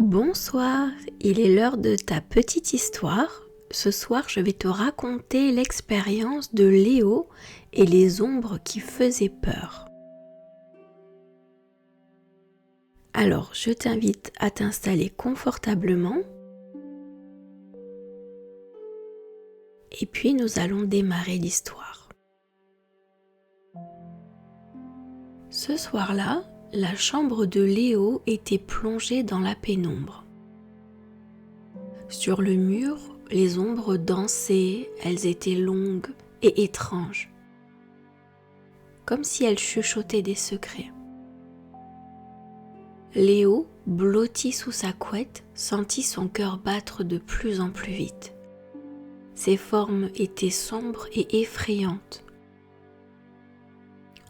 Bonsoir, il est l'heure de ta petite histoire. Ce soir, je vais te raconter l'expérience de Léo et les ombres qui faisaient peur. Alors, je t'invite à t'installer confortablement. Et puis, nous allons démarrer l'histoire. Ce soir-là, la chambre de Léo était plongée dans la pénombre. Sur le mur, les ombres dansaient, elles étaient longues et étranges, comme si elles chuchotaient des secrets. Léo, blotti sous sa couette, sentit son cœur battre de plus en plus vite. Ses formes étaient sombres et effrayantes.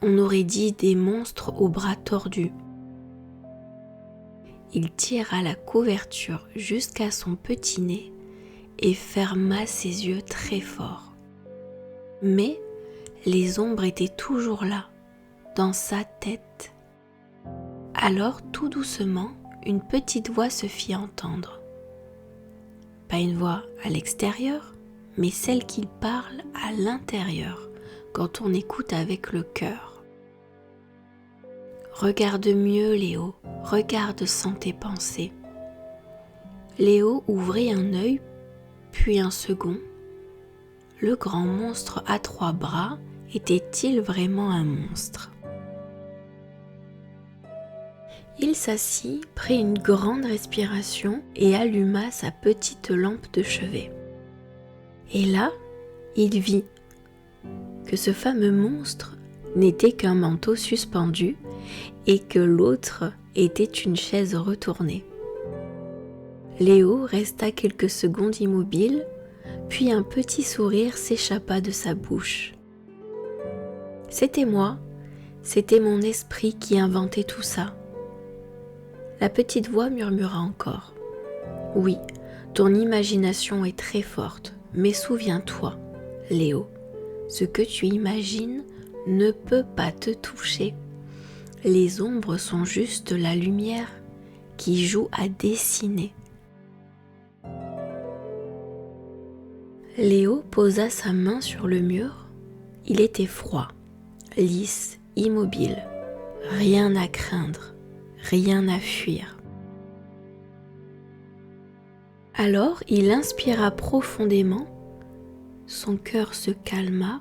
On aurait dit des monstres aux bras tordus. Il tira la couverture jusqu'à son petit nez et ferma ses yeux très fort. Mais les ombres étaient toujours là, dans sa tête. Alors, tout doucement, une petite voix se fit entendre. Pas une voix à l'extérieur, mais celle qui parle à l'intérieur, quand on écoute avec le cœur. Regarde mieux, Léo, regarde sans tes pensées. Léo ouvrit un œil, puis un second. Le grand monstre à 3 bras était-il vraiment un monstre ? Il s'assit, prit une grande respiration et alluma sa petite lampe de chevet. Et là, il vit que ce fameux monstre n'était qu'un manteau suspendu et que l'autre était une chaise retournée. Léo resta quelques secondes immobile, puis un petit sourire s'échappa de sa bouche. C'était moi, c'était mon esprit qui inventait tout ça. La petite voix murmura encore. Oui, ton imagination est très forte, mais souviens-toi, Léo, ce que tu imagines ne peut pas te toucher. Les ombres sont juste la lumière qui joue à dessiner. Léo posa sa main sur le mur. Il était froid, lisse, immobile. Rien à craindre, rien à fuir. Alors il inspira profondément, son cœur se calma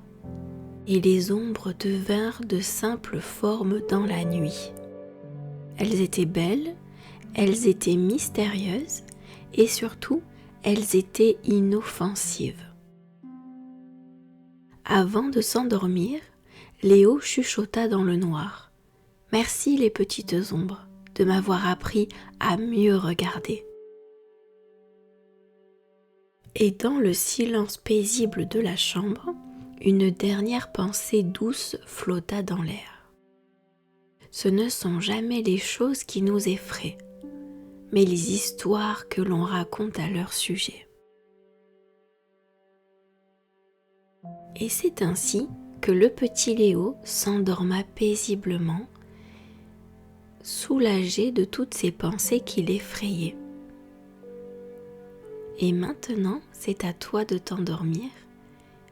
et les ombres devinrent de simples formes dans la nuit. Elles étaient belles, elles étaient mystérieuses et surtout, elles étaient inoffensives. Avant de s'endormir, Léo chuchota dans le noir. « Merci les petites ombres de m'avoir appris à mieux regarder. » Et dans le silence paisible de la chambre, une dernière pensée douce flotta dans l'air. Ce ne sont jamais les choses qui nous effraient, mais les histoires que l'on raconte à leur sujet. Et c'est ainsi que le petit Léo s'endorma paisiblement, soulagé de toutes ces pensées qui l'effrayaient. Et maintenant, c'est à toi de t'endormir.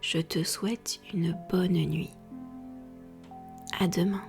Je te souhaite une bonne nuit. À demain.